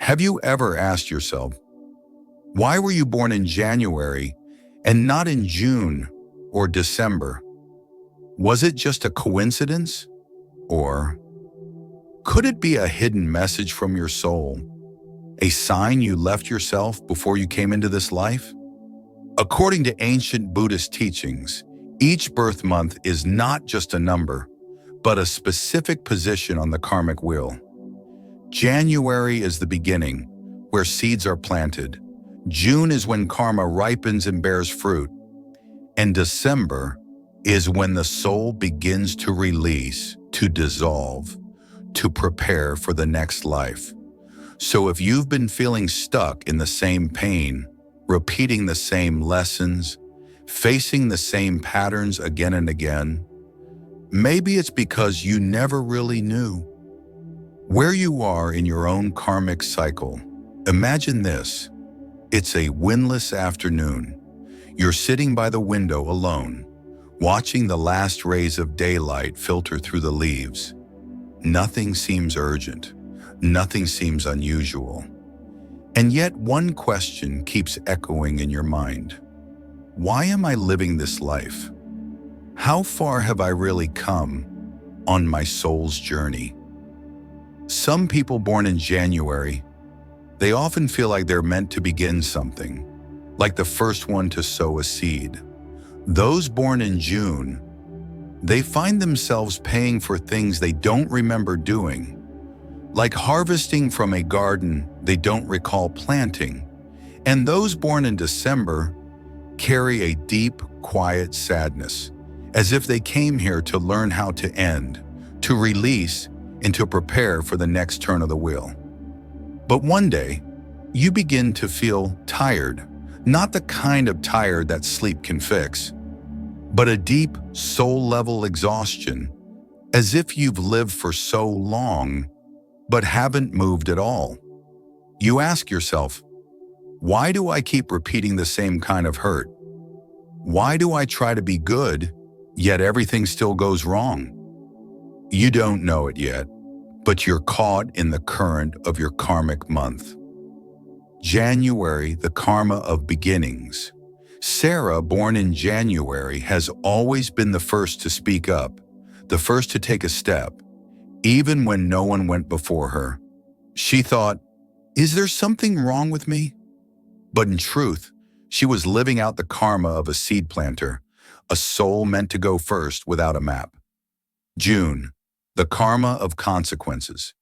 Have you ever asked yourself, why were you born in January and not in June or December? Was it just a coincidence? Or could it be a hidden message from your soul, a sign you left yourself before you came into this life? According to ancient Buddhist teachings, each birth month is not just a number, but a specific position on the karmic wheel. January is the beginning, where seeds are planted. June is when karma ripens and bears fruit. And December is when the soul begins to release, to dissolve, to prepare for the next life. So if you've been feeling stuck in the same pain, repeating the same lessons, facing the same patterns again and again, maybe it's because you never really knew where you are in your own karmic cycle. Imagine this. It's a windless afternoon. You're sitting by the window alone, watching the last rays of daylight filter through the leaves. Nothing seems urgent. Nothing seems unusual. And yet one question keeps echoing in your mind. Why am I living this life? How far have I really come on my soul's journey? Some people born in January, they often feel like they're meant to begin something, like the first one to sow a seed. Those born in June, they find themselves paying for things they don't remember doing, like harvesting from a garden they don't recall planting. And those born in December carry a deep, quiet sadness, as if they came here to learn how to end, to release, and to prepare for the next turn of the wheel. But one day, you begin to feel tired, not the kind of tired that sleep can fix, but a deep, soul-level exhaustion, as if you've lived for so long, but haven't moved at all. You ask yourself, why do I keep repeating the same kind of hurt? Why do I try to be good, yet everything still goes wrong? You don't know it yet, but you're caught in the current of your karmic month. January, the karma of beginnings. Sarah, born in January, has always been the first to speak up, the first to take a step, even when no one went before her. She thought, is there something wrong with me? But in truth, she was living out the karma of a seed planter, a soul meant to go first without a map. June, the karma of consequences.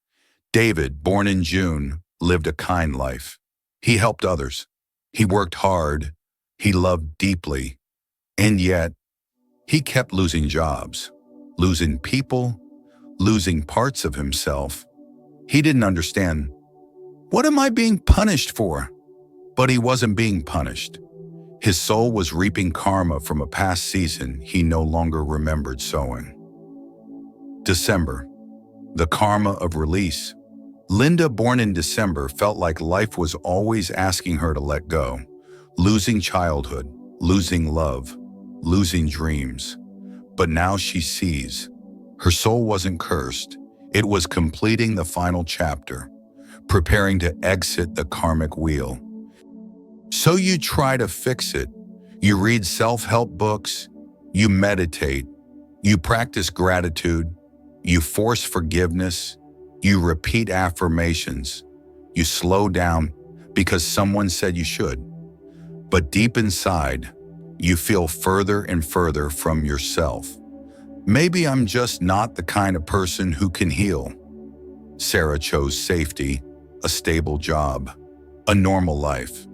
David, born in June, lived a kind life. He helped others. He worked hard. He loved deeply. And yet, he kept losing jobs, losing people, losing parts of himself. He didn't understand. What am I being punished for? But he wasn't being punished. His soul was reaping karma from a past season he no longer remembered sowing. December, the karma of release. Linda, born in December, felt like life was always asking her to let go, losing childhood, losing love, losing dreams. But now she sees. Her soul wasn't cursed. It was completing the final chapter, preparing to exit the karmic wheel. So you try to fix it. You read self-help books. You meditate. You practice gratitude. You force forgiveness. You repeat affirmations. You slow down because someone said you should. But deep inside, you feel further and further from yourself. Maybe I'm just not the kind of person who can heal. Sarah chose safety, a stable job, a normal life.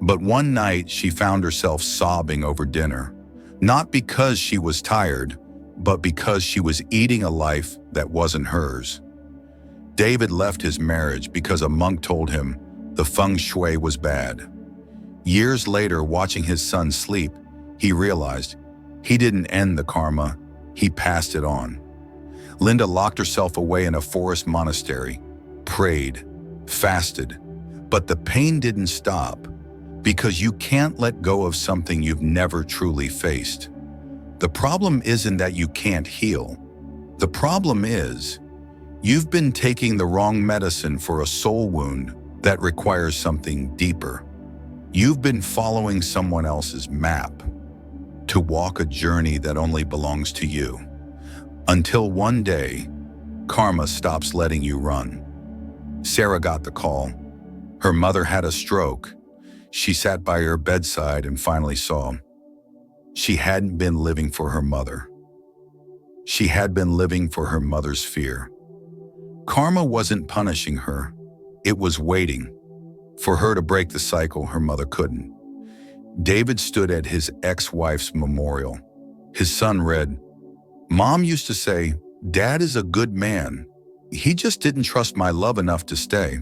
But one night she found herself sobbing over dinner, not because she was tired, but because she was eating a life that wasn't hers. David left his marriage because a monk told him the feng shui was bad. Years later, watching his son sleep, he realized he didn't end the karma, he passed it on. Linda locked herself away in a forest monastery, prayed, fasted, but the pain didn't stop because you can't let go of something you've never truly faced. The problem isn't that you can't heal. The problem is you've been taking the wrong medicine for a soul wound That requires something deeper. You've been following someone else's map to walk a journey that only belongs to you. Until one day, karma stops letting you run. Sarah got the call. Her mother had a stroke. She sat by her bedside and finally saw she hadn't been living for her mother. She had been living for her mother's fear. Karma wasn't punishing her. It was waiting for her to break the cycle her mother couldn't. David stood at his ex-wife's memorial. His son read, "Mom used to say, Dad is a good man. He just didn't trust my love enough to stay."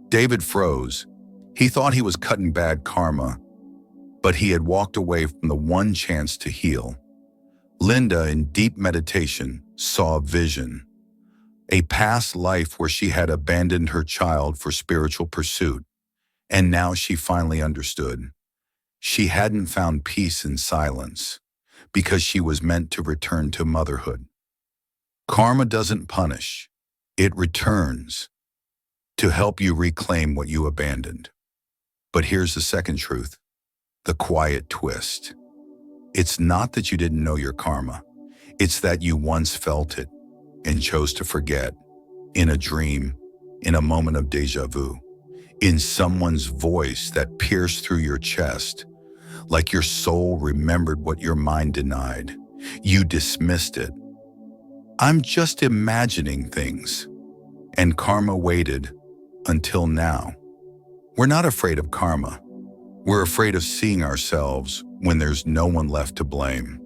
David froze. He thought he was cutting bad karma, but he had walked away from the one chance to heal. Linda, in deep meditation, saw a vision. A past life where she had abandoned her child for spiritual pursuit, and now she finally understood. She hadn't found peace in silence because she was meant to return to motherhood. Karma doesn't punish, it returns to help you reclaim what you abandoned. But here's the second truth, the quiet twist. It's not that you didn't know your karma. It's that you once felt it and chose to forget, in a dream, in a moment of déjà vu, in someone's voice that pierced through your chest, like your soul remembered what your mind denied. You dismissed it. I'm just imagining things. And karma waited until now. We're not afraid of karma. We're afraid of seeing ourselves when there's no one left to blame.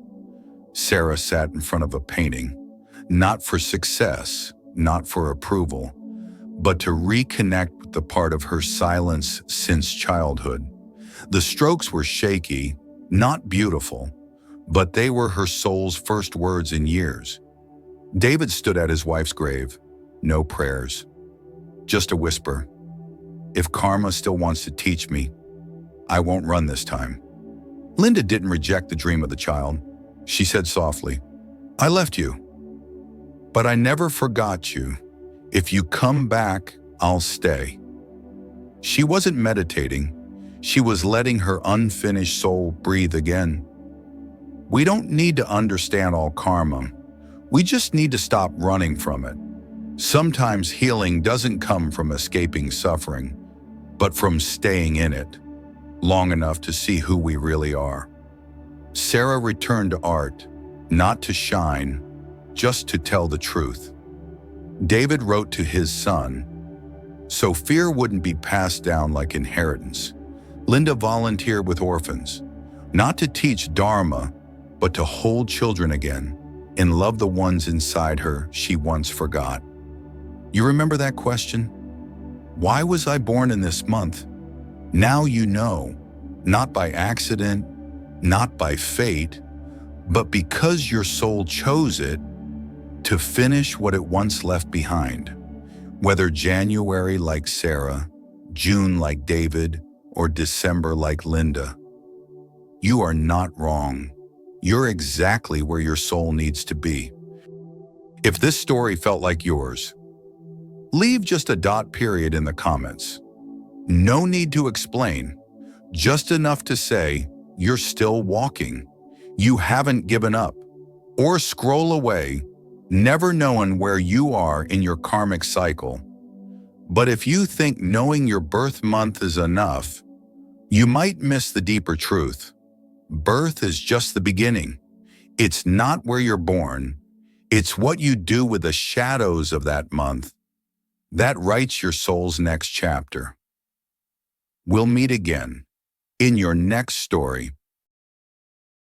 Sarah sat in front of a painting, not for success, not for approval, but to reconnect with the part of her silence since childhood. The strokes were shaky, not beautiful, but they were her soul's first words in years. David stood at his wife's grave, no prayers, just a whisper. If karma still wants to teach me, I won't run this time. Linda didn't reject the dream of the child. She said softly, I left you, but I never forgot you. If you come back, I'll stay. She wasn't meditating. She was letting her unfinished soul breathe again. We don't need to understand all karma. We just need to stop running from it. Sometimes healing doesn't come from escaping suffering, but from staying in it long enough to see who we really are. Sarah returned to art, not to shine, just to tell the truth. David wrote to his son, so fear wouldn't be passed down like inheritance. Linda volunteered with orphans, not to teach Dharma, but to hold children again and love the ones inside her she once forgot. You remember that question? Why was I born in this month? Now you know, not by accident, not by fate, but because your soul chose it to finish what it once left behind. Whether January like Sarah, June like David, or December like Linda, you are not wrong. You're exactly where your soul needs to be. If this story felt like yours, leave just a dot period in the comments. No need to explain, just enough to say you're still walking. You haven't given up. Or scroll away, never knowing where you are in your karmic cycle. But if you think knowing your birth month is enough, you might miss the deeper truth. Birth is just the beginning. It's not where you're born. It's what you do with the shadows of that month that writes your soul's next chapter. We'll meet again in your next story.